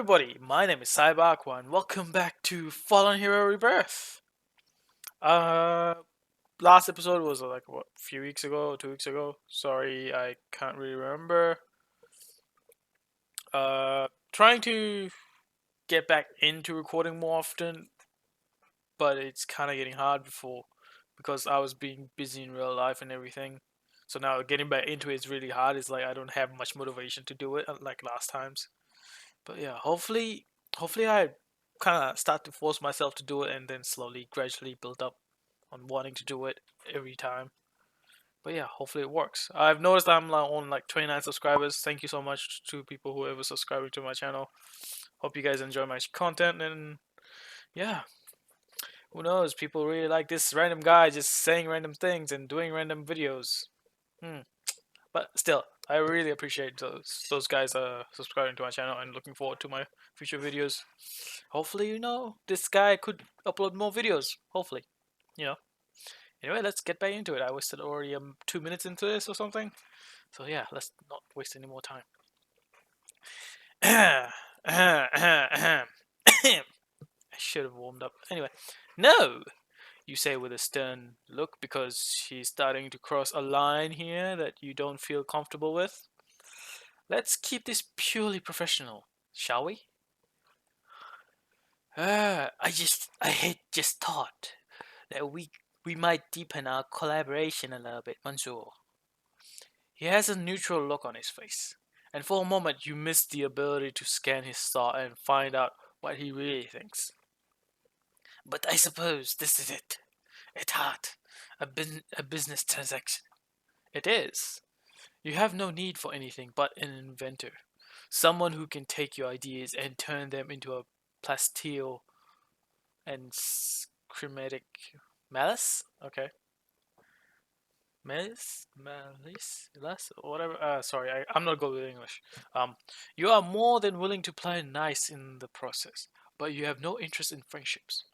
everybody, my name is CyberAqua and welcome back to Fallen Hero Rebirth. Uh, Last episode was like what, a few weeks ago, 2 weeks ago. Sorry, I can't really remember. Trying to get back into recording more often, but it's kind of getting hard before because I was being busy in real life and everything. So now getting back into it is really hard. It's like I don't have much motivation to do it like last times. But yeah, hopefully I kind of start to force myself to do it and then slowly, gradually build up on wanting to do it every time. But yeah, hopefully it works. I've noticed I'm on like 29 subscribers. Thank you so much to people who ever subscribing to my channel. Hope you guys enjoy my content and yeah, who knows? People really like this random guy just saying random things and doing random videos. Hmm. But still, I really appreciate those guys subscribing to my channel and looking forward to my future videos. Hopefully, this guy could upload more videos. Hopefully, you know. Anyway, let's get back into it. I wasted already 2 minutes into this or something. So yeah, let's not waste any more time. I should have warmed up. Anyway, no, you say with a stern look because he's starting to cross a line here that you don't feel comfortable with. Let's keep this purely professional, shall we? I had just thought that we might deepen our collaboration a little bit, Mansoor. He has a neutral look on his face, and for a moment you miss the ability to scan his thought and find out what he really thinks. But I suppose this is it. At heart, a business transaction. It is. You have no need for anything but an inventor. Someone who can take your ideas and turn them into a plasteel and schematic malice? Okay. Malice, whatever. Sorry, I'm not good with English. Um, you are more than willing to play nice in the process, but you have no interest in friendships.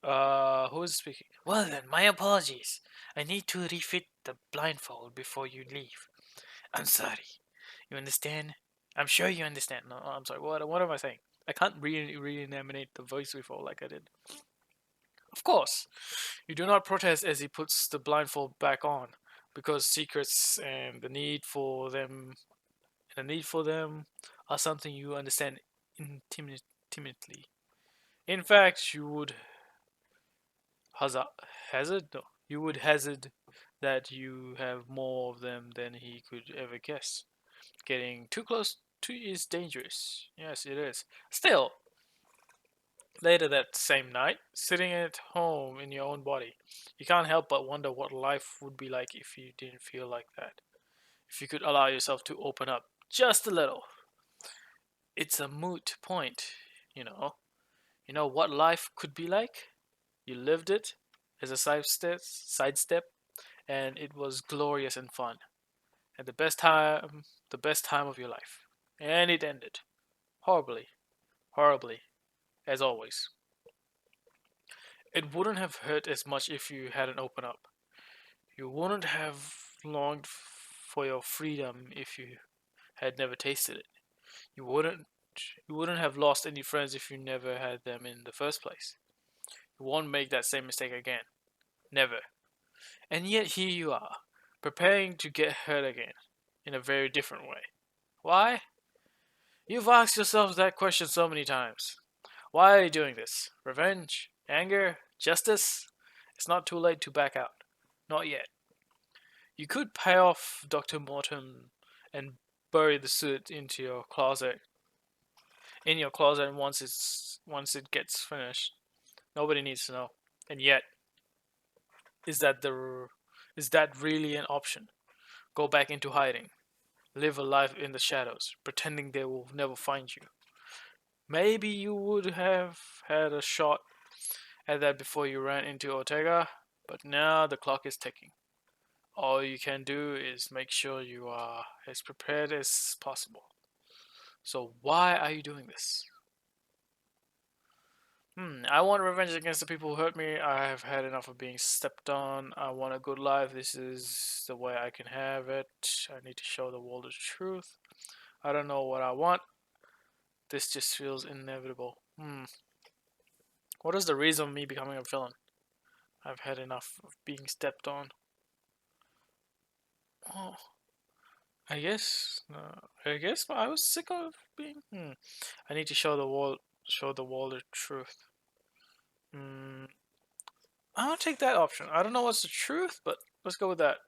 Who is speaking? Well then, my apologies. I need to refit the blindfold before you leave. I'm sorry. You understand? I'm sure you understand. No, I'm sorry. What am I saying? I can't reanimate the voice before like I did. Of course, you do not protest as he puts the blindfold back on, because secrets and the need for them are something you understand intimately. In fact, you would hazard, hazard? No, you would hazard that you have more of them than he could ever guess. Getting too close to is dangerous. Yes, it is. Still, later that same night, sitting at home in your own body, you can't help but wonder what life would be like if you didn't feel like that. If you could allow yourself to open up just a little. It's a moot point, you know. You know what life could be like? You lived it as a sidestep, and it was glorious and fun. And the best time of your life. And it ended. Horribly. Horribly. As always. It wouldn't have hurt as much if you hadn't opened up. You wouldn't have longed for your freedom if you had never tasted it. You wouldn't you wouldn't have lost any friends if you never had them in the first place. You won't make that same mistake again. Never. And yet here you are, preparing to get hurt again, in a very different way. Why? You've asked yourself that question so many times. Why are you doing this? Revenge? Anger? Justice? It's not too late to back out. Not yet. You could pay off Dr. Morton and bury the suit in your closet once it gets finished. Nobody needs to know. And yet, is that the is that really an option? Go back into hiding, live a life in the shadows, pretending they will never find you. Maybe you would have had a shot at that before you ran into Ortega, but now the clock is ticking. All you can do is make sure you are as prepared as possible. So why are you doing this? I want revenge against the people who hurt me. I have had enough of being stepped on. I want a good life. This is the way I can have it. I need to show the world the truth. I don't know what I want. This just feels inevitable. What is the reason of me becoming a villain? I've had enough of being stepped on. Oh, I guess I was sick of being. I need to show the world the truth. Hmm. I'm gonna take that option. I don't know what's the truth, but let's go with that.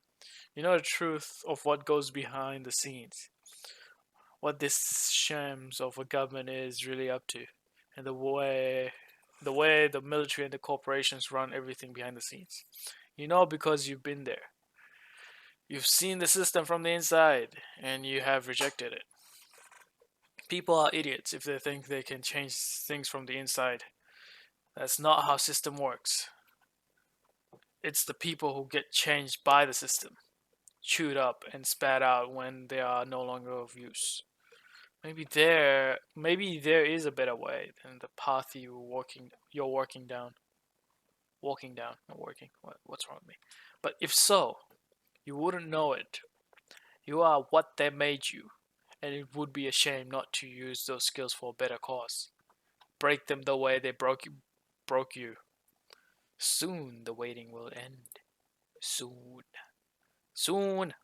You know the truth of what goes behind the scenes, what this shams of a government is really up to, and the way the military and the corporations run everything behind the scenes. You know because you've been there. You've seen the system from the inside, and you have rejected it. People are idiots if they think they can change things from the inside. That's not how system works. It's the people who get changed by the system, chewed up and spat out when they are no longer of use. Maybe there is a better way than the path you're walking down, not working. What's wrong with me? But if so, you wouldn't know it. You are what they made you, and it would be a shame not to use those skills for a better cause. Break them the way they broke you. Soon the waiting will end. Soon. Soon.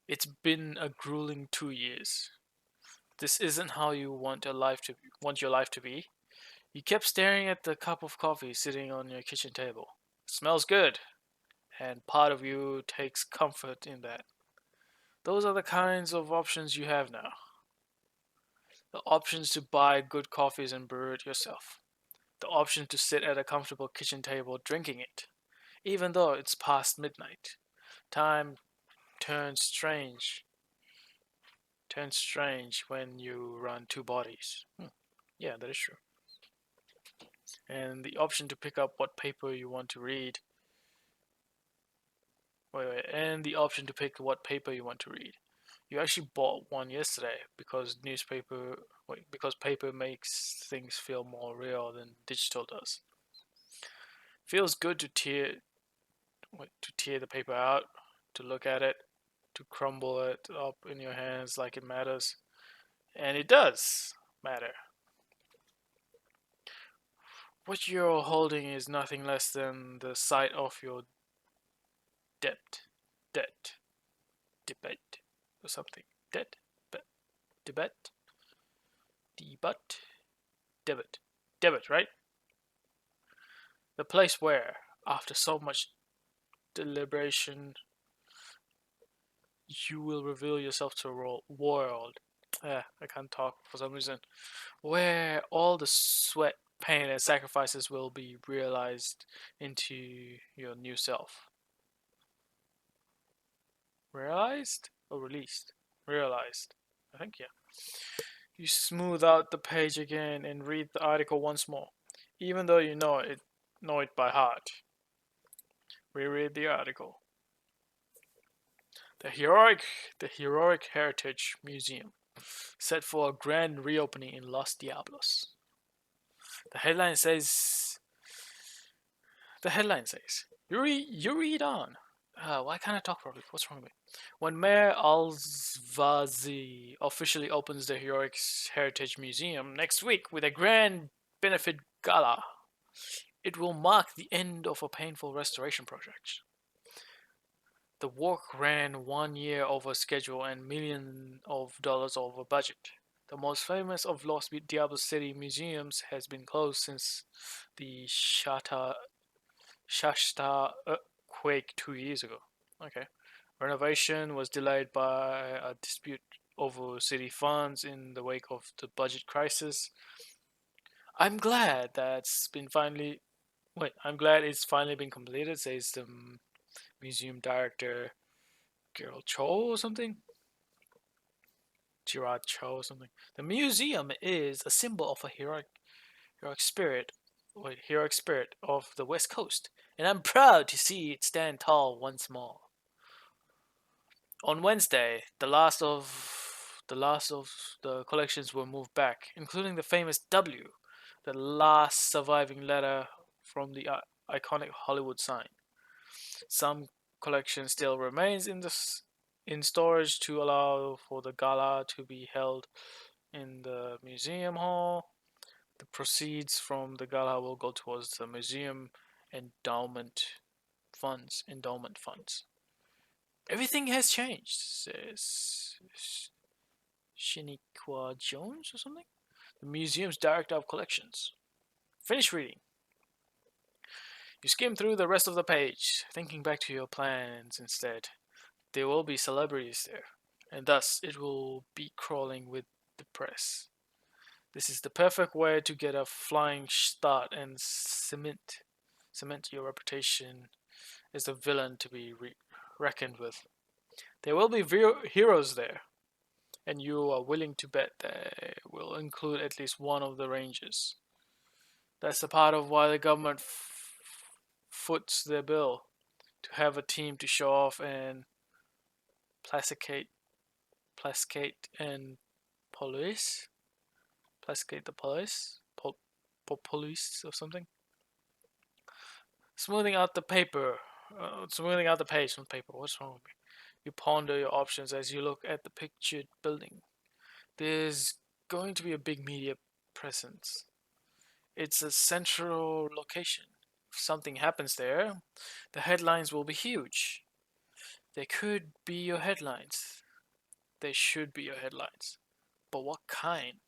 It's been a grueling 2 years. This isn't how you want your life to be. You kept staring at the cup of coffee sitting on your kitchen table. It smells good, and part of you takes comfort in that. Those are the kinds of options you have now. The options to buy good coffees and brew it yourself. The option to sit at a comfortable kitchen table drinking it, even though it's past midnight. Time turns strange. Turns strange when you run two bodies. Yeah, that is true. And the option to pick up what paper you want to read. And the option to pick what paper you want to read. You actually bought one yesterday because paper makes things feel more real than digital does. Feels good to tear the paper out, to look at it, to crumble it up in your hands like it matters. And it does matter. What you're holding is nothing less than the site of your debt. Debt. Debate. Or something. Debt. Debate. Debut. Debit. Debit, right? The place where, after so much deliberation, you will reveal yourself to a world. I can't talk for some reason. Where all the sweat, pain, and sacrifices will be realized into your new self. Realized or released? Realized. I think, yeah. You smooth out the page again and read the article once more, even though you know it by heart. Reread the article. The heroic heritage museum, set for a grand reopening in Los Diablos. The headline says. You read on. Why can't I talk properly? What's wrong with me? When Mayor Al-Vazi officially opens the Heroic Heritage Museum next week with a grand benefit gala, it will mark the end of a painful restoration project. The work ran 1 year over schedule and millions of dollars over budget. The most famous of Los Diablos City museums has been closed since the Shasta earthquake 2 years ago. Okay. Renovation was delayed by a dispute over city funds in the wake of the budget crisis. I'm glad that's been finally. Wait, I'm glad it's finally been completed, says the museum director, Gerald Cho or something? Gerard Cho or something. The museum is a symbol of a heroic spirit, heroic spirit of the West Coast, and I'm proud to see it stand tall once more. On Wednesday, the last of the collections were moved back, including the famous W, the last surviving letter from the iconic Hollywood sign. Some collection still remains in in storage to allow for the gala to be held in the museum hall. The proceeds from the gala will go towards the museum endowment funds. Everything has changed, says Shiniqua Jones or something? The museum's director of collections. Finish reading. You skim through the rest of the page, thinking back to your plans instead. There will be celebrities there, and thus it will be crawling with the press. This is the perfect way to get a flying start and cement your reputation as a villain to be reckoned with. There will be heroes there, and you are willing to bet they will include at least one of the rangers. That's the part of why the government foots their bill to have a team to show off and placate and police, placate the police, police or something. Smoothing out the page on paper. What's wrong with me? You ponder your options as you look at the pictured building. There's going to be a big media presence. It's a central location. If something happens there, the headlines will be huge. They could be your headlines. They should be your headlines. But what kind?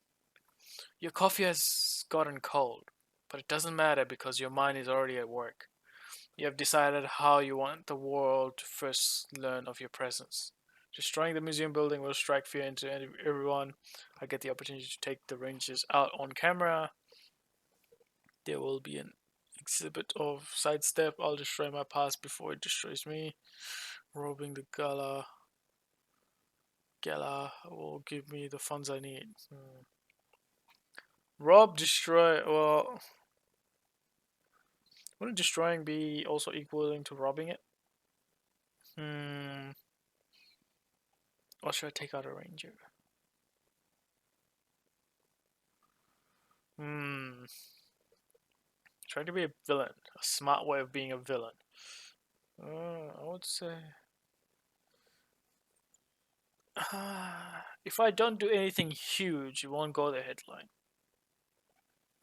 Your coffee has gotten cold, but it doesn't matter because your mind is already at work. You have decided how you want the world to first learn of your presence. Destroying the museum building will strike fear into everyone. I get the opportunity to take the rangers out on camera. There will be an exhibit of sidestep. I'll destroy my past before it destroys me. Robbing the gala will give me the funds I need. Rob, destroy. Well, wouldn't destroying be also equaling to robbing it? Or should I take out a ranger? Trying to be a villain. A smart way of being a villain. I would say. If I don't do anything huge, it won't go the headline.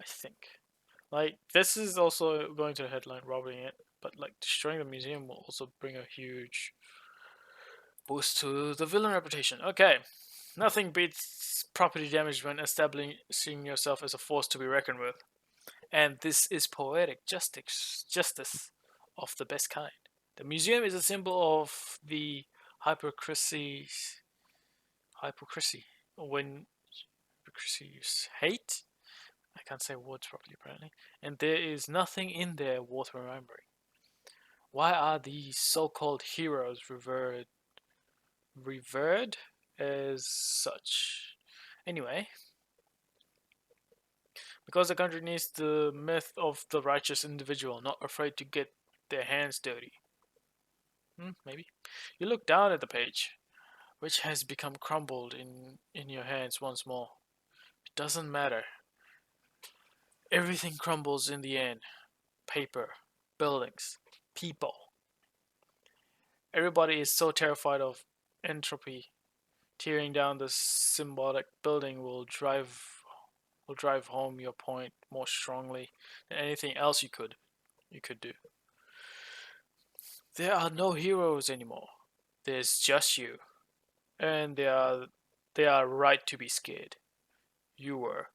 I think. Like, this is also going to the headline, robbing it. But, like, destroying the museum will also bring a huge boost to the villain reputation. Okay. Nothing beats property damage when establishing yourself as a force to be reckoned with. And this is poetic justice of the best kind. The museum is a symbol of the hypocrisy. When hypocrisy is hate, I can't say words properly apparently, and there is nothing in there worth remembering. Why are these so-called heroes revered as such? Anyway, because the country needs the myth of the righteous individual, not afraid to get their hands dirty. Maybe. You look down at the page, which has become crumbled in your hands once more. It doesn't matter. Everything crumbles in the end. Paper, buildings, people. Everybody is so terrified of entropy. Tearing down the symbolic building will drive home your point more strongly than anything else you could do. There are no heroes anymore. There's just you. And they are right to be scared. You were.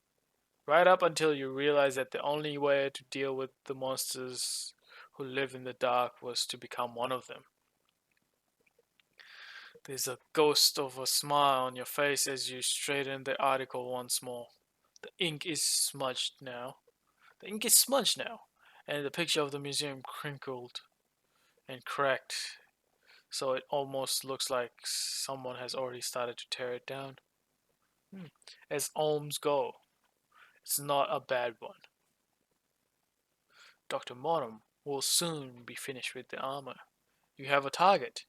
Right up until you realized that the only way to deal with the monsters who live in the dark was to become one of them. There's a ghost of a smile on your face as you straighten the article once more. The ink is smudged now. And the picture of the museum crinkled and cracked, so it almost looks like someone has already started to tear it down. As ohms go, it's not a bad one. Dr. Mortem will soon be finished with the armor. You have a target.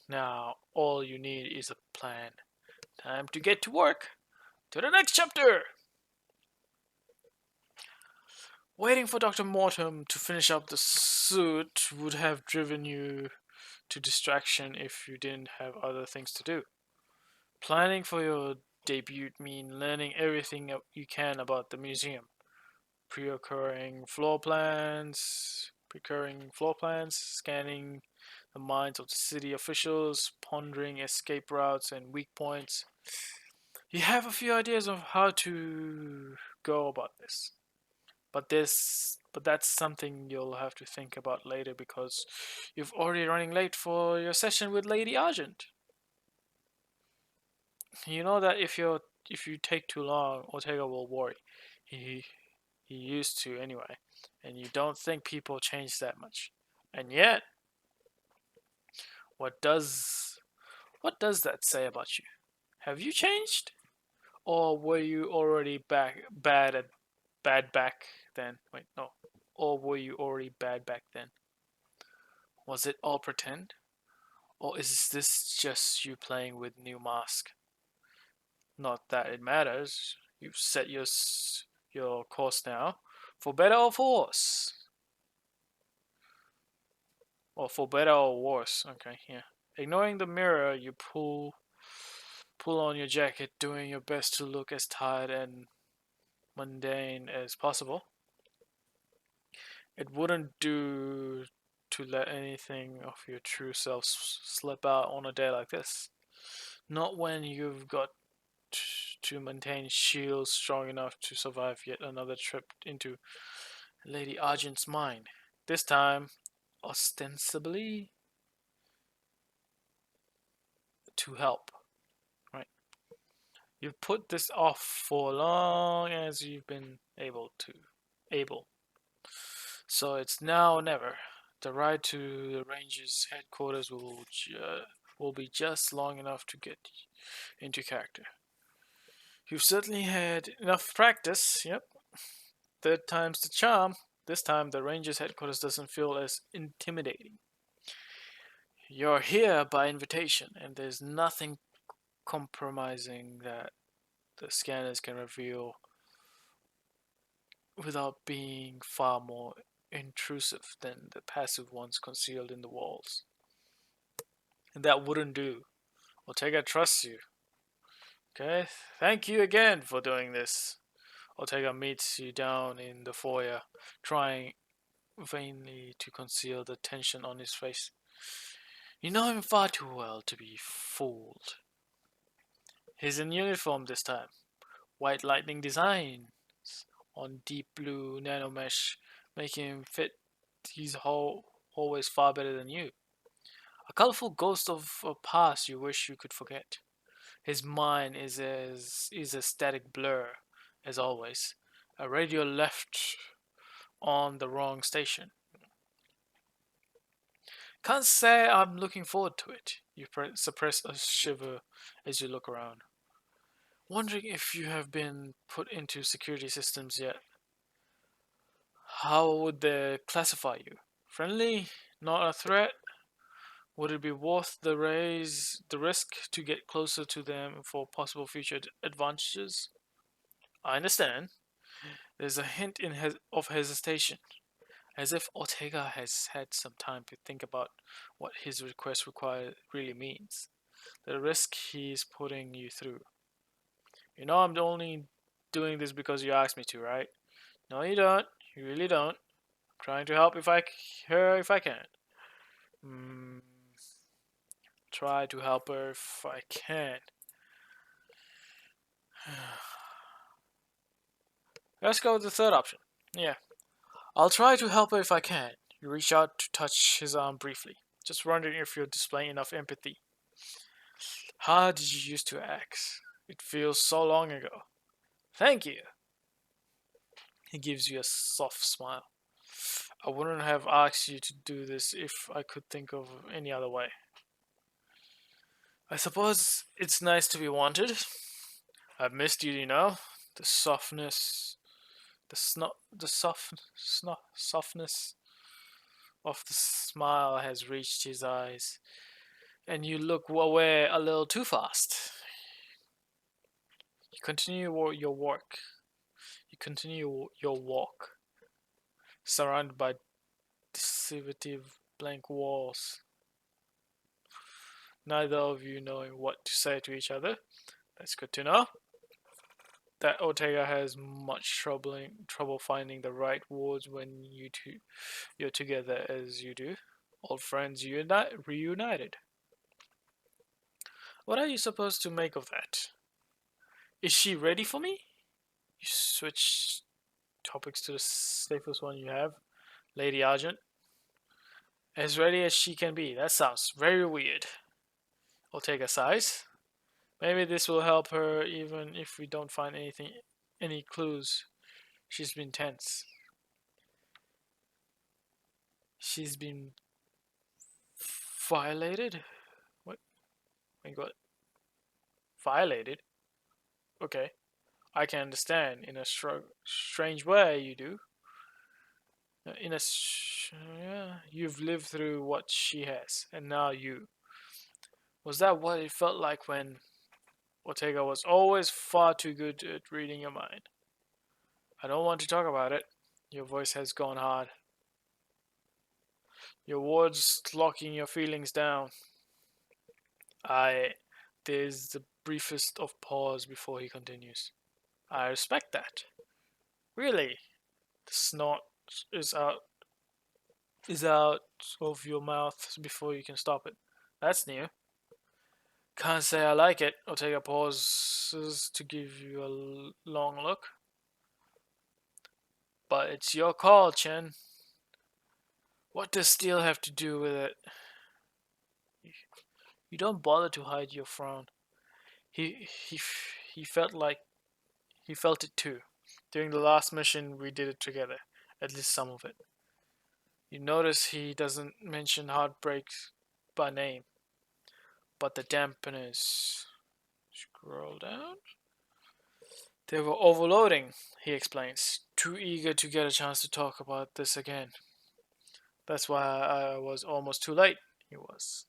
Now all you need is a plan. Time to get to work. To the next chapter! Waiting for Dr. Mortem to finish up the suit would have driven you to distraction if you didn't have other things to do. Planning for your debut means learning everything you can about the museum, procuring floor plans, scanning the minds of the city officials, pondering escape routes and weak points. You have a few ideas of how to go about this. But that's something you'll have to think about later because you've already running late for your session with Lady Argent. You know that if you take too long, Ortega will worry. He he used to anyway, and you don't think people change that much. And yet, what does what does that say about you? Have you changed, or were you already bad back then? Wait, no. Or were you already bad back then? Was it all pretend? Or is this just you playing with new mask? Not that it matters. You've set your course now, for better or for worse. Or for better or worse. Okay, yeah. Ignoring the mirror, you pull on your jacket, doing your best to look as tired and mundane as possible. It wouldn't do to let anything of your true self slip out on a day like this. Not when you've got to maintain shields strong enough to survive yet another trip into Lady Argent's mind. This time, ostensibly to help, right? You've put this off for long as you've been able. So it's now or never. The ride to the ranger's headquarters will be just long enough to get into character. You've certainly had enough practice, yep. Third time's the charm. This time the ranger's headquarters doesn't feel as intimidating. You're here by invitation, and there's nothing compromising that the scanners can reveal without being far more intrusive than the passive ones concealed in the walls. And that wouldn't do. Ortega trusts you. Okay? Thank you again for doing this. Ortega meets you down in the foyer, trying vainly to conceal the tension on his face. You know him far too well to be fooled. He's in uniform this time. White lightning designs on deep blue nanomesh, making him fit his always far better than you. A colorful ghost of a past you wish you could forget. His mind is a static blur, as always. A radio left on the wrong station. Can't say I'm looking forward to it. You suppress a shiver as you look around. Wondering if you have been put into security systems yet. How would they classify you? Friendly? Not a threat? Would it be worth the risk to get closer to them for possible future advantages? I understand. There's a hint of hesitation, as if Ortega has had some time to think about what his really means. The risk he's putting you through. You know I'm only doing this because you asked me to, right? No, you don't. You really don't. I'm trying to help her if I can. Mm, try to help her if I can. Let's go with the third option. Yeah. I'll try to help her if I can. You reach out to touch his arm briefly. Just wondering if you're displaying enough empathy. How did you used to act? It feels so long ago. Thank you. He gives you a soft smile. I wouldn't have asked you to do this if I could think of any other way. I suppose it's nice to be wanted. I've missed you, you know. The softness, softness of the smile has reached his eyes, and you look away a little too fast. You continue your work. You continue your walk, surrounded by deceptive blank walls. neither of you knowing what to say to each other. That's good to know. That Ortega has much trouble finding the right words when you're together as you do. Old friends reunited. What are you supposed to make of that? Is she ready for me? You switch topics to the safest one you have, Lady Argent. As ready as she can be. That sounds very weird. Ortega sighs. Maybe this will help her even if we don't find any clues. She's been tense. She's been violated? What? Wait, what? Violated? Okay. I can understand in a strange way you do. Yeah, you've lived through what she has, and now you. Was that what it felt like when Ortega was always far too good at reading your mind? I don't want to talk about it. Your voice has gone hard. Your words locking your feelings down. I. There's the briefest of pause before he continues. I respect that. Really, the snot is out is out of your mouth before you can stop it. That's new. Can't say I like it. Ortega pauses to give you a long look. But it's your call, Chen. What does steel have to do with it? You don't bother to hide your frown. He he felt like he felt it too. During the last mission, we did it together. At least some of it. You notice he doesn't mention heartbreak by name, but the dampeners. Scroll down. They were overloading, he explains, too eager to get a chance to talk about this again. That's why I was almost too late. He was.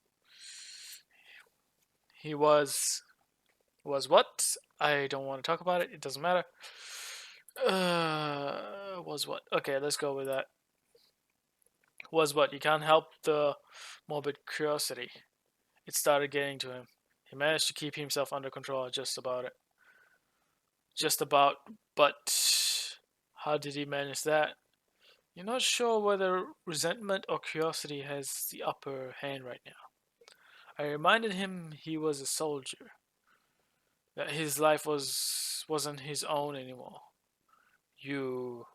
He was. Was what? I don't want to talk about it. It doesn't matter. Was what? Okay, let's go with that. Was what? You can't help the morbid curiosity. It started getting to him. He managed to keep himself under control just about it. Just about, but how did he manage that? You're not sure whether resentment or curiosity has the upper hand right now. I reminded him he was a soldier, that his life wasn't his own anymore. You.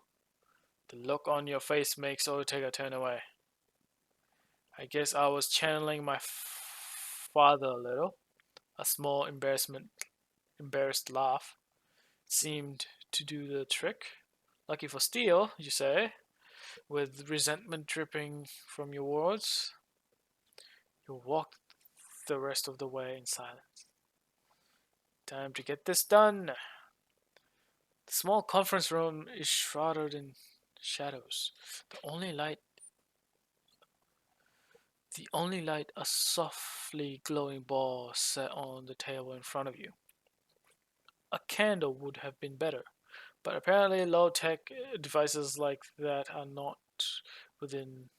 The look on your face makes Ortega turn away. I guess I was channeling my father a little. A small embarrassed laugh seemed to do the trick. Lucky for steel, you say, with resentment dripping from your words. You walked the rest of the way in silence. Time to get this done. The small conference room is shrouded in shadows. The only light, a softly glowing ball set on the table in front of you. A candle would have been better, but apparently low-tech devices like that are not within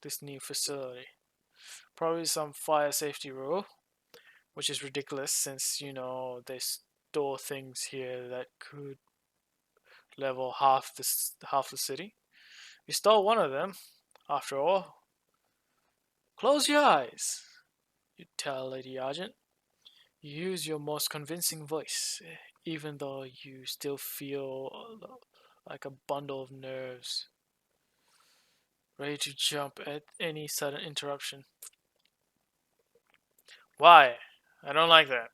this new facility. Probably some fire safety rule, which is ridiculous since, they store things here that could level half the city. We stole one of them, after all. Close your eyes, you tell Lady Argent. You use your most convincing voice, even though you still feel like a bundle of nerves, ready to jump at any sudden interruption. Why? I don't like that.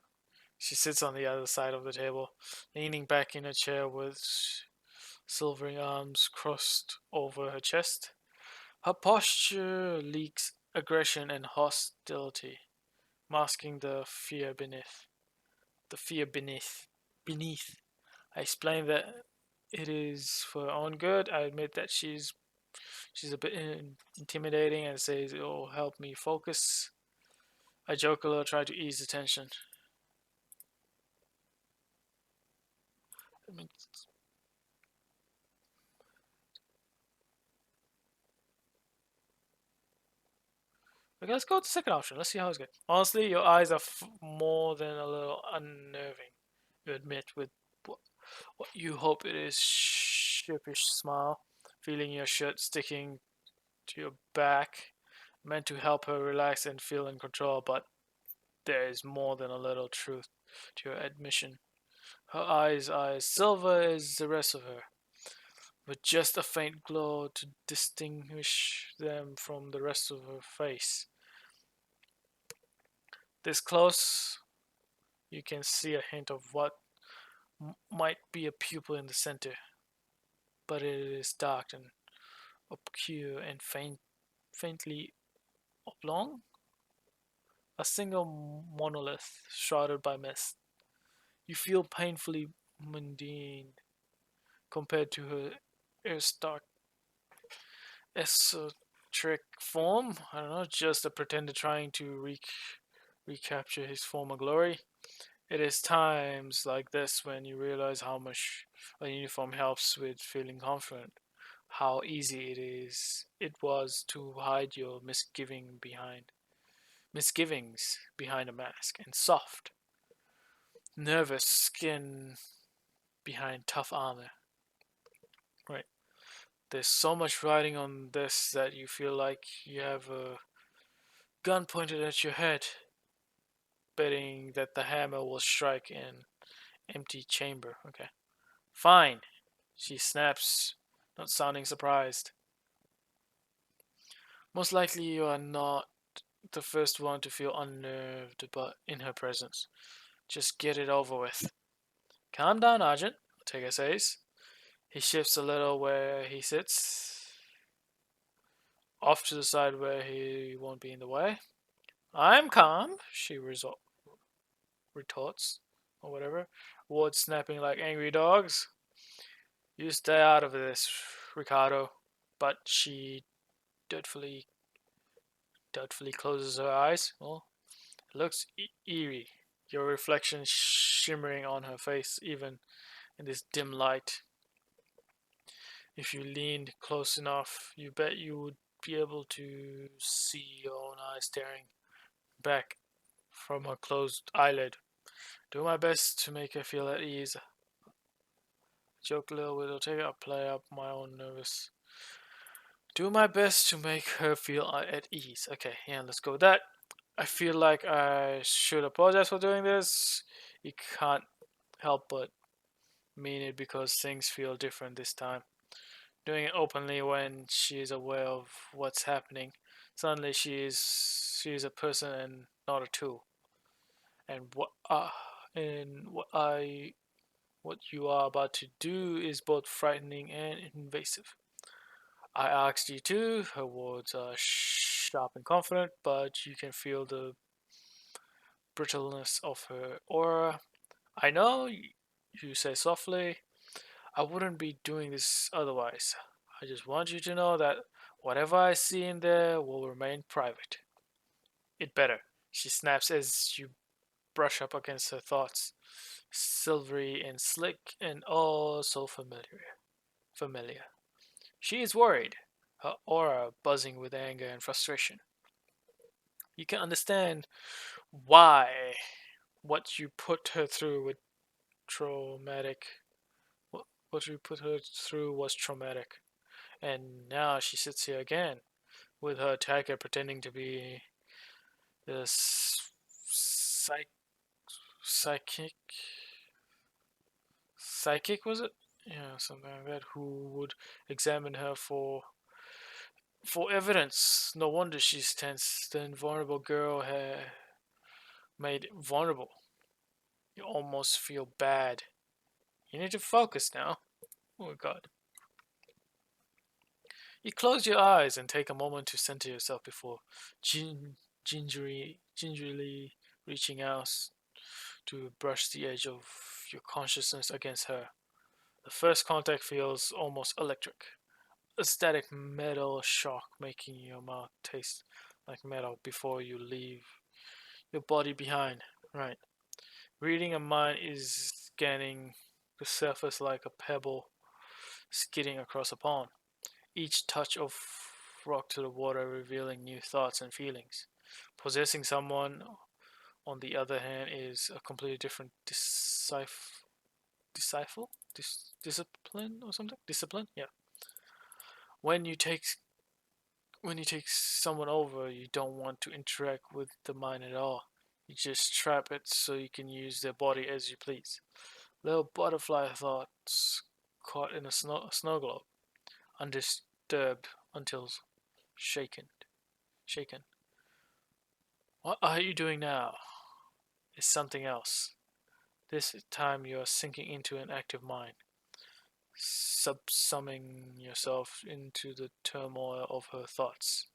She sits on the other side of the table, leaning back in a chair with silvering arms crossed over her chest. Her posture leaks aggression and hostility, masking the fear beneath. The fear beneath. I explain that it is for her own good. I admit that she's a bit intimidating and says it will help me focus. I jokingly try to ease the tension. I mean, Okay, let's go with the second option. Let's see how it's going. Honestly, your eyes are more than a little unnerving. You admit with what, what you hope it is sheepish smile, feeling your shirt sticking to your back, meant to help her relax and feel in control, but there is more than a little truth to your admission. Her eyes are as silver as the rest of her, with just a faint glow to distinguish them from the rest of her face. This close, you can see a hint of what might be a pupil in the center, but it is dark and obscure and faintly oblong, a single monolith shrouded by mist. You feel painfully mundane compared to her aristarch esoteric form. I don't know, just a pretender trying to recapture his former glory. It is times like this when you realize how much a uniform helps with feeling confident. How easy it was to hide your misgivings behind a mask, and soft, nervous skin behind tough armor. Right. There's so much writing on this that you feel like you have a gun pointed at your head, betting that the hammer will strike an empty chamber. Okay. Fine, she snaps, not sounding surprised. Most likely you are not the first one to feel unnerved but in her presence. Just get it over with. Calm down, Argent, Ortega says. He shifts a little where he sits, off to the side where he won't be in the way. I'm calm, she retorts, or whatever, words snapping like angry dogs. You stay out of this, Ricardo. But she doubtfully, doubtfully closes her eyes. Well, it looks eerie, your reflection shimmering on her face, even in this dim light. If you leaned close enough, you bet you would be able to see your own eyes staring back from her closed eyelid. Do my best to make her feel at ease. Joke a little with Ortega, play up my own nervous. Do my best to make her feel at ease. Okay, yeah, let's go with that. I feel like I should apologize for doing this. You can't help but mean it because things feel different this time. Doing it openly when she is aware of what's happening. Suddenly she is a person and not a tool. And what you are about to do is both frightening and invasive. I asked you to. Her words are sharp and confident, but you can feel the brittleness of her aura. I know, you say softly. I wouldn't be doing this otherwise. I just want you to know that whatever I see in there will remain private. It better. She snaps as you brush up against her thoughts. Silvery and slick and oh so familiar. She is worried, her aura buzzing with anger and frustration. You can understand why what you put her through with traumatic what you put her through was traumatic. And now she sits here again, with her attacker pretending to be the psychic psychic, was it? Yeah, something like that, who would examine her for evidence. No wonder she's tense. The invulnerable girl made vulnerable. You almost feel bad. You need to focus now. Oh my god. You close your eyes and take a moment to center yourself before gingerly reaching out to brush the edge of your consciousness against her. The first contact feels almost electric. A static metal shock making your mouth taste like metal before you leave your body behind. Right. Reading a mind is scanning the surface like a pebble skidding across a pond. Each touch of rock to the water revealing new thoughts and feelings. Possessing someone, on the other hand, is a completely different decipher, discipline or something. Discipline, yeah. When you take when you take someone over, you don't want to interact with the mind at all. You just trap it so you can use their body as you please. Little butterfly thoughts caught in a snow globe, undisturbed until shaken. Shaken. What are you doing now? Is something else. This time you are sinking into an active mind, subsuming yourself into the turmoil of her thoughts.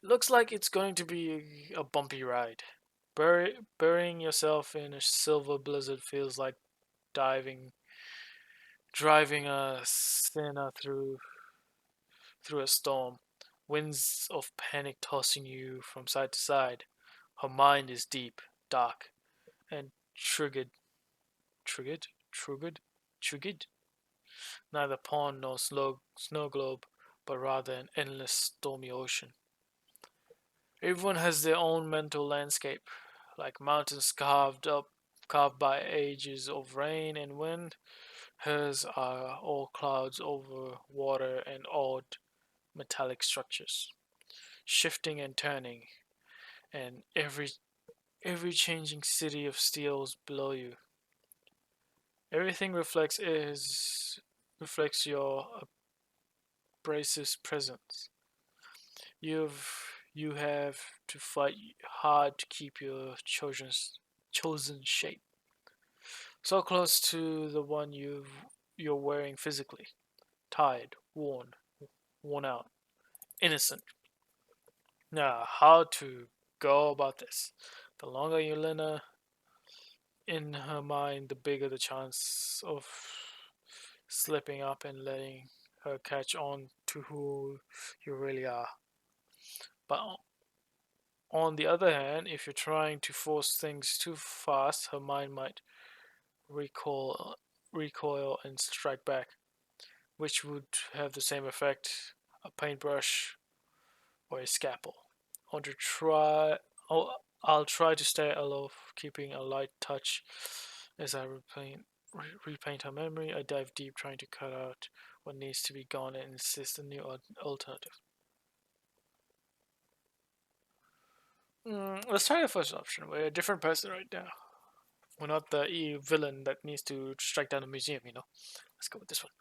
It looks like it's going to be a bumpy ride. Burying yourself in a silver blizzard feels like diving, driving a sinner through a storm. Winds of panic tossing you from side to side. Her mind is deep, dark, and triggered, triggered. Neither pond nor snow globe, but rather an endless stormy ocean. Everyone has their own mental landscape, like mountains carved by ages of rain and wind. Hers are all clouds over water and odd metallic structures, shifting and turning, and every changing city of steels below you. Everything reflects your abrasive presence. You have to fight hard to keep your chosen shape so close to the one you're wearing physically, tired, worn out, innocent. Now, how to go about this? The longer you linger in her mind, the bigger the chance of slipping up and letting her catch on to who you really are. But on the other hand, if you're trying to force things too fast, her mind might recoil, recoil and strike back, which would have the same effect a paintbrush or a scalpel. I want to try. Oh, I'll try to stay aloof, keeping a light touch as I repaint her memory. I dive deep, trying to cut out what needs to be gone and insist a new alternative. Let's try the first option. We're a different person right now. We're not the EU villain that needs to strike down a museum, you know? Let's go with this one.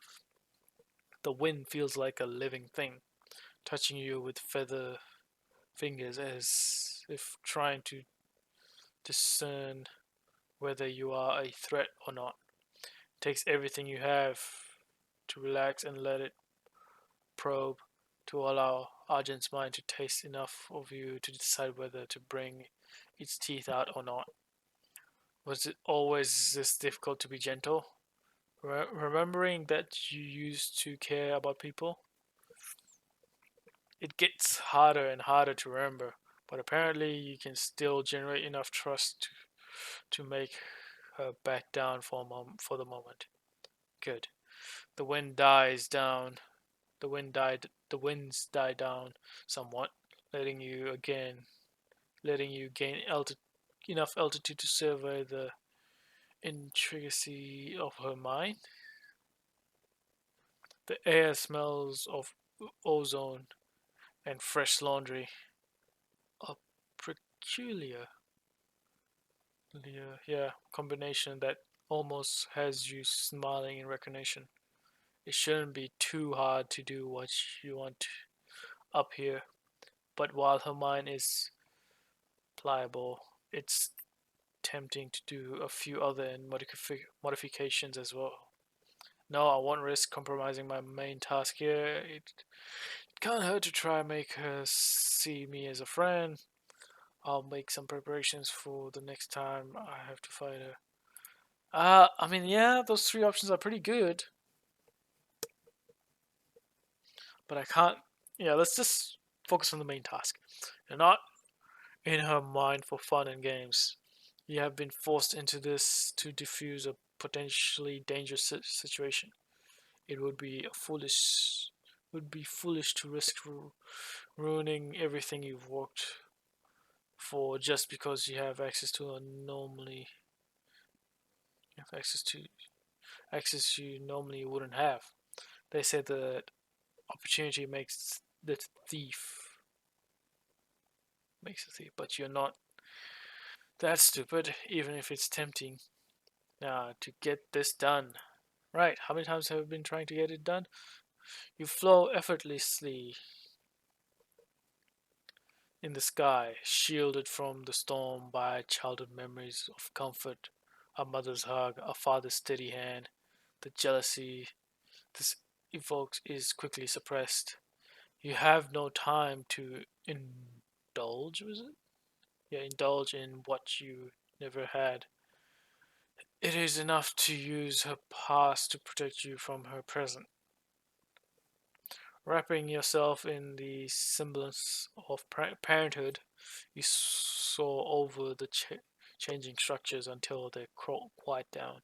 The wind feels like a living thing, touching you with feather fingers as if trying to discern whether you are a threat or not. It takes everything you have to relax and let it probe, to allow Argent's mind to taste enough of you to decide whether to bring its teeth out or not. Was it always this difficult to be gentle? Remembering that you used to care about people? It gets harder and harder to remember, but apparently you can still generate enough trust to make her back down for the moment. Good. The wind dies down. The winds die down somewhat, letting you again, letting you gain enough altitude to survey the intricacy of her mind. The air smells of ozone and fresh laundry. A peculiar, yeah, combination that almost has you smiling in recognition. It shouldn't be too hard to do what you want up here, but while her mind is pliable, it's tempting to do a few other modifications as well. No, I won't risk compromising my main task here. It can't hurt to try and make her see me as a friend. I'll make some preparations for the next time I have to fight her. I mean, yeah, those three options are pretty good, but I can't. Yeah, let's just focus on the main task. You're not in her mind for fun and games. You have been forced into this to defuse a potentially dangerous situation. It would be foolish to risk ruining everything you've worked for just because you have access to a normally you have access you normally wouldn't have. They say that opportunity thief makes the thief, but you're not that stupid, even if it's tempting. Now, to get this done. Right, how many times have you been trying to get it done? You flow effortlessly in the sky, shielded from the storm by childhood memories of comfort, a mother's hug, a father's steady hand. The jealousy this evokes is quickly suppressed. You have no time to indulge, was it? Yeah, indulge in what you never had. It is enough to use her past to protect you from her present. Wrapping yourself in the semblance of parenthood, you saw over the changing structures until they quiet down.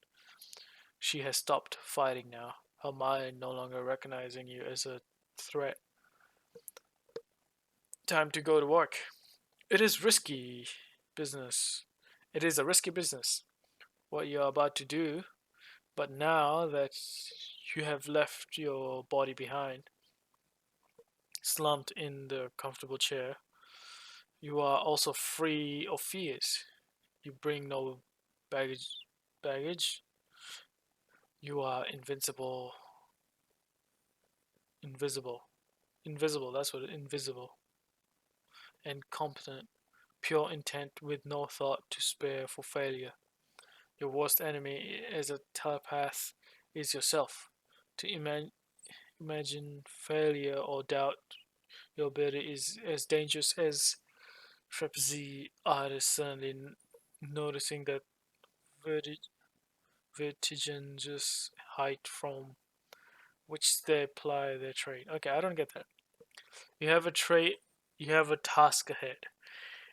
She has stopped fighting now, her mind no longer recognizing you as a threat. Time to go to work. It is risky business. It is a risky business, what you're about to do, but now that you have left your body behind, slumped in the comfortable chair, you are also free of fears. You bring no baggage. Baggage. You are invincible. Invisible. Invisible. That's what invisible. And competent. Pure intent with no thought to spare for failure. Your worst enemy as a telepath is yourself. To imagine failure or doubt your ability is as dangerous as trapeze artists suddenly noticing that vertig- vertiginous height from which they apply their trade. Okay, I don't get that. You have a trade, you have a task ahead,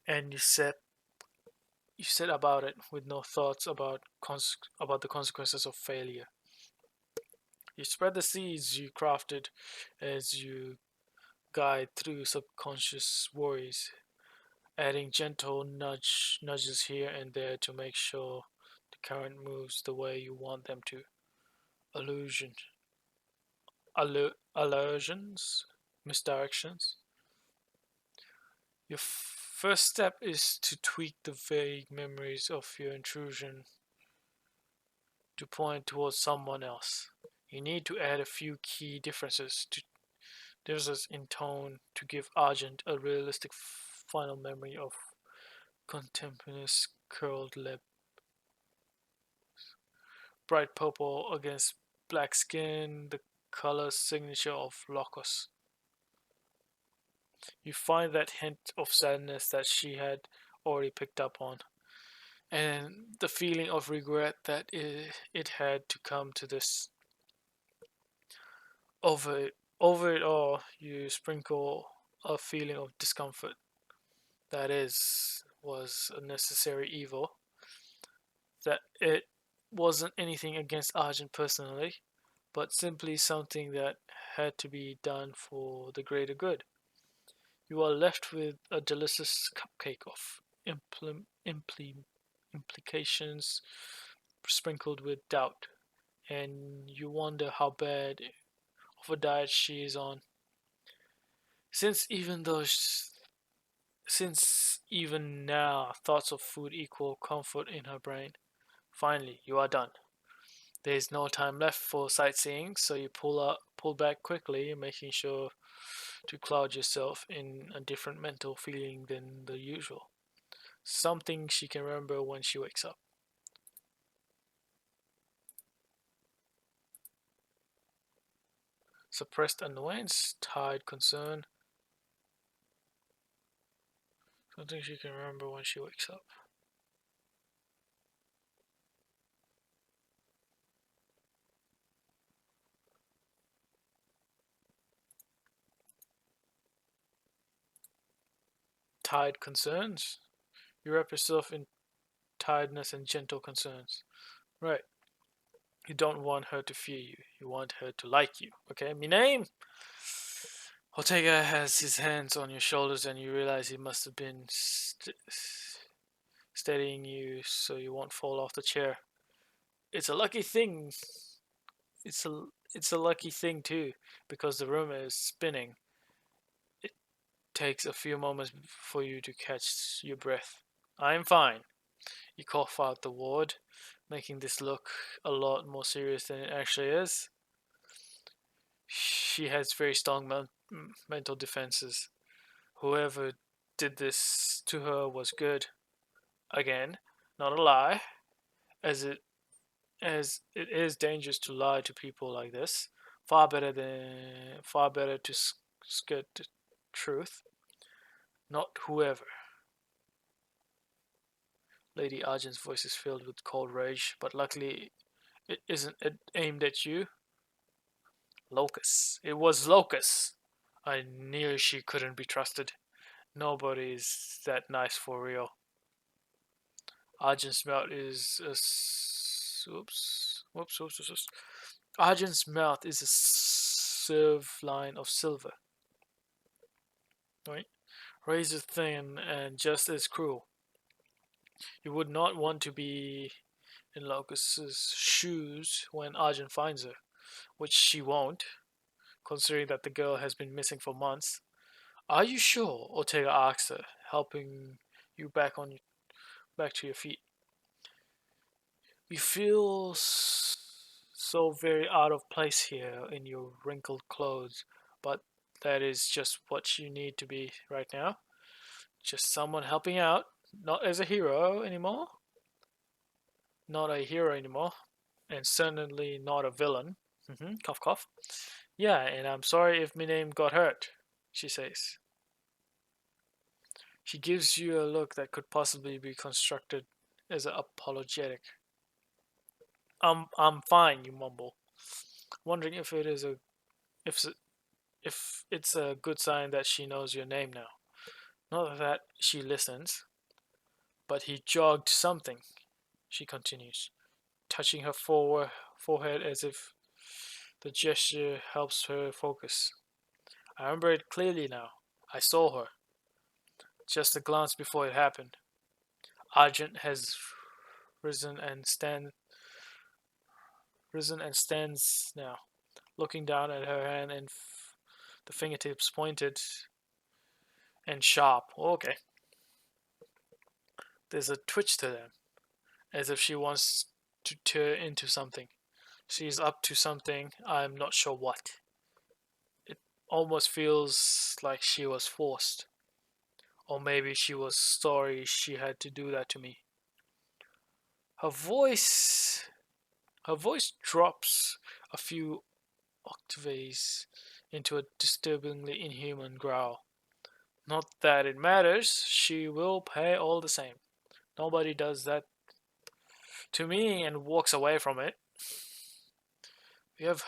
and you set about it with no thoughts about about the consequences of failure. You spread the seeds you crafted as you guide through subconscious worries, adding gentle nudges here and there to make sure the current moves the way you want them to. Illusion, illusions, misdirections. Your first step is to tweak the vague memories of your intrusion to point towards someone else. You need to add a few key differences in tone to give Argent a realistic final memory of contemporaneous curled lip, bright purple against black skin, the color signature of Locus. You find that hint of sadness that she had already picked up on, and the feeling of regret that it had to come to this. Over it all, you sprinkle a feeling of discomfort that was a necessary evil. That it wasn't anything against Argent personally, but simply something that had to be done for the greater good. You are left with a delicious cupcake of implications sprinkled with doubt, and you wonder how bad of a diet she is on. Since even though since even now thoughts of food equal comfort in her brain. Finally, you are done. There is no time left for sightseeing, so you pull back quickly, making sure to cloud yourself in a different mental feeling than the usual. Something she can remember when she wakes up. Suppressed annoyance, tired concern. Something she can remember when she wakes up. Tired concerns. You wrap yourself in tiredness and gentle concerns. Right. You don't want her to fear you. You want her to like you. Okay, me name? Ortega has his hands on your shoulders and you realize he must have been steadying you so you won't fall off the chair. It's a lucky thing. It's a it's a lucky thing too, because the room is spinning. It takes a few moments for you to catch your breath. I'm fine. You cough out the word, making this look a lot more serious than it actually is. She has very strong mental defenses. Whoever did this to her was good. Again, not a lie, as it is dangerous to lie to people like this. Far better to skirt the truth. Not whoever. Lady Argent's voice is filled with cold rage, but luckily it isn't aimed at you. Locus. It was Locus. I knew she couldn't be trusted. Nobody's that nice for real. Argent's mouth is a whoops. Argent's mouth is a sieve line of silver, right? Razor thin and just as cruel. You would not want to be in Locus's shoes when Argent finds her, which she won't, considering that the girl has been missing for months. Are you sure? Ortega asks her, helping you back to your feet. You feel so very out of place here in your wrinkled clothes, but that is just what you need to be right now. Just someone helping out, not as a hero anymore. Not a hero anymore, and certainly not a villain. Cough, cough. Yeah, and I'm sorry if my name got hurt, she says. She gives you a look that could possibly be constructed as apologetic. I'm fine, you mumble, wondering if it is a if if it's a good sign that she knows your name now. Not that she listens, but he jogged something. She continues, touching her forehead as if the gesture helps her focus. I remember it clearly now. I saw her, just a glance before it happened. Argent has risen and stand risen and stands now, looking down at her hand and the fingertips pointed and sharp. Okay. There's a twitch to them, as if she wants to tear into something. She's up to something, I'm not sure what. It almost feels like she was forced. Or maybe she was sorry she had to do that to me. Her voice her voice drops a few octaves into a disturbingly inhuman growl. Not that it matters, she will pay all the same. Nobody does that to me and walks away from it. You have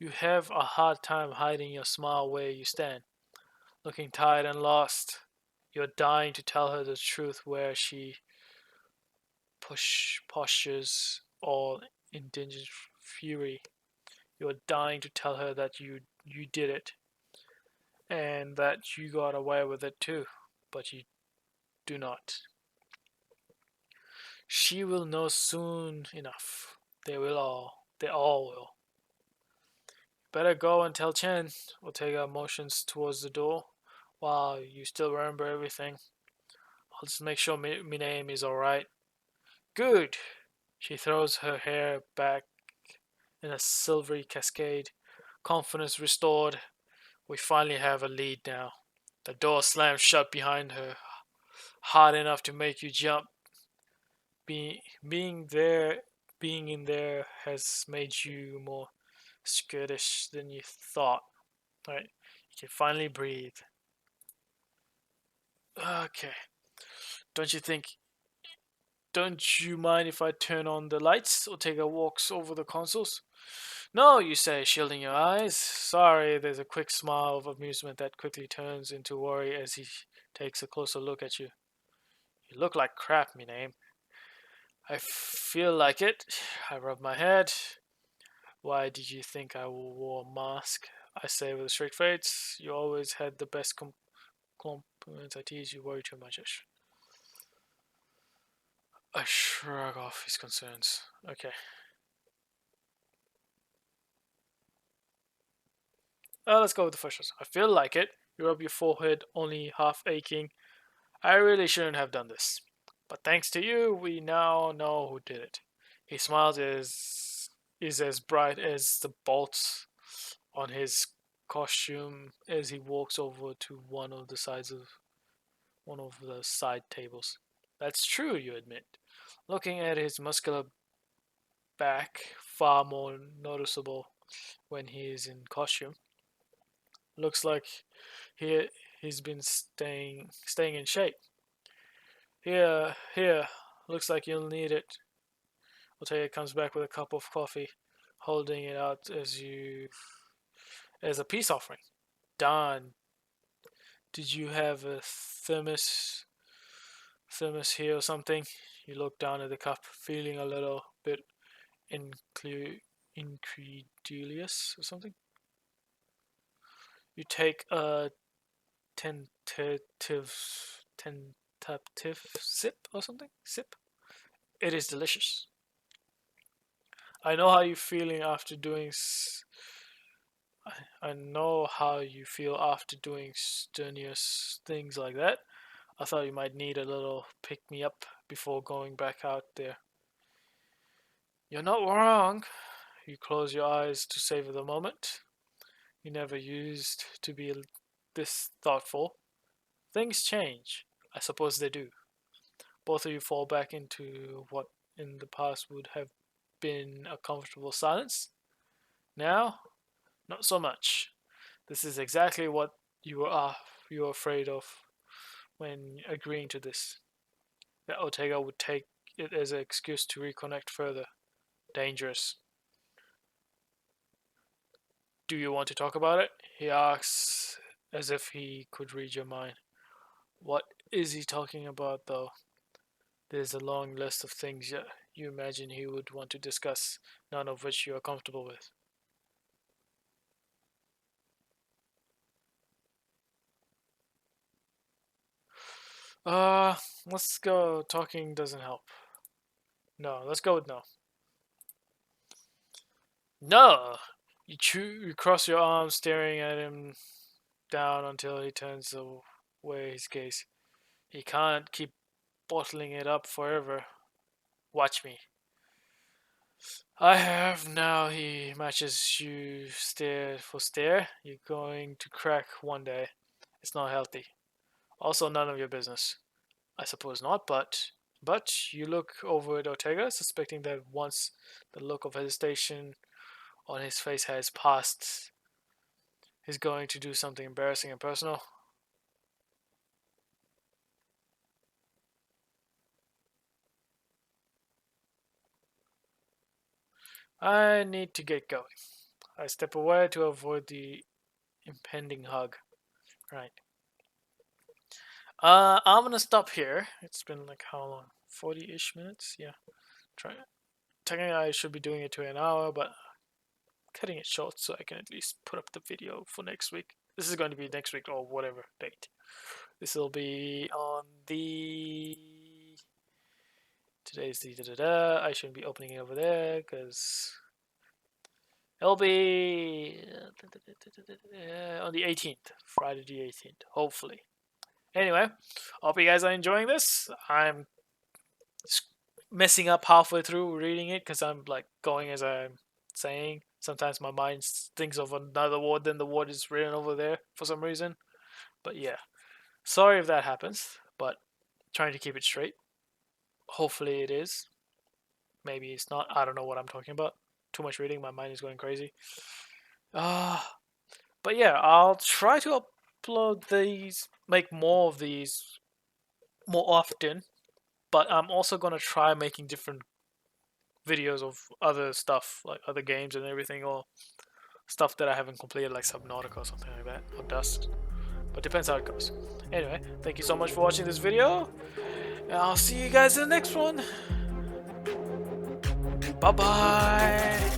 you have a hard time hiding your smile where you stand, looking tired and lost. You're dying to tell her the truth where she postures all indignant fury. You're dying to tell her that you did it and that you got away with it too, but you do not. She will know soon enough. They all will. Better go and tell Chen. Ortega motions towards the door. Wow, you still remember everything. I'll just make sure my name is alright. Good. She throws her hair back in a silvery cascade. Confidence restored. We finally have a lead now. The door slams shut behind her, hard enough to make you jump. Being there, being in there has made you more skittish than you thought. Right? You can finally breathe. Okay. Don't you think? Don't you mind if I turn on the lights or take a walk over the consoles? No, you say, shielding your eyes. Sorry, there's a quick smile of amusement that quickly turns into worry as he takes a closer look at you. You look like crap, me name. I feel like it. I rub my head. Why did you think I wore a mask? I say with a straight face. You always had the best compliments. I tease you, worry too much. I shrug off his concerns. Okay. Let's go with the first one. I feel like it. You rub your forehead, only half aching. I really shouldn't have done this. But thanks to you, we now know who did it. His smile is as bright as the bolts on his costume as he walks over to one of the side tables. That's true, you admit. Looking at his muscular back, far more noticeable when he is in costume. Looks like he he's been staying in shape. Here. Looks like you'll need it. Ortega comes back with a cup of coffee, holding it out as a peace offering. Don, did you have a thermos here or something? You look down at the cup, feeling a little bit incredulous or something. You take a tentative sip or something. Sip. It is delicious. I know how you're feeling after doing. I know how you feel after doing strenuous things like that. I thought you might need a little pick me up before going back out there. You're not wrong. You close your eyes to savor the moment. You never used to be this thoughtful. Things change. I suppose they do. Both of you fall back into what in the past would have been a comfortable silence. Now, not so much. This is exactly what you were afraid of when agreeing to this. That Ortega would take it as an excuse to reconnect further. Dangerous. Do you want to talk about it? He asks as if he could read your mind. What is he talking about, though? There's a long list of things you imagine he would want to discuss, none of which you are comfortable with. Let's go. Talking doesn't help. No, let's go with no. No! You cross your arms, staring at him down until he turns away his gaze. He can't keep bottling it up forever. Watch me. I have now. He matches you stare for stare. You're going to crack one day. It's not healthy. Also, none of your business. I suppose not, but you look over at Ortega, suspecting that once the look of hesitation on his face has passed, he's going to do something embarrassing and personal. I need to get going. I step away to avoid the impending hug. Right. I'm gonna stop here. It's been like how long? 40-ish minutes? Yeah. Try. Technically, I should be doing it to an hour, but cutting it short so I can at least put up the video for next week. This is going to be next week or whatever date. This will be on the. Today's the I shouldn't be opening it over there because it'll be on the 18th, Friday the 18th, hopefully. Anyway, hope you guys are enjoying this. I'm messing up halfway through reading it because I'm like going as I'm saying. Sometimes my mind thinks of another word than the word is written over there for some reason. But yeah, sorry if that happens, but trying to keep it straight. Hopefully it is. Maybe it's not. I don't know what I'm talking about. Too much reading, my mind is going crazy. But yeah, I'll try to upload these, make more of these more often. But I'm also gonna try making different videos of other stuff, like other games and everything, or stuff that I haven't completed, like Subnautica or something like that, or Dust. But depends how it goes. Anyway, thank you so much for watching this video, and I'll see you guys in the next one. Bye bye.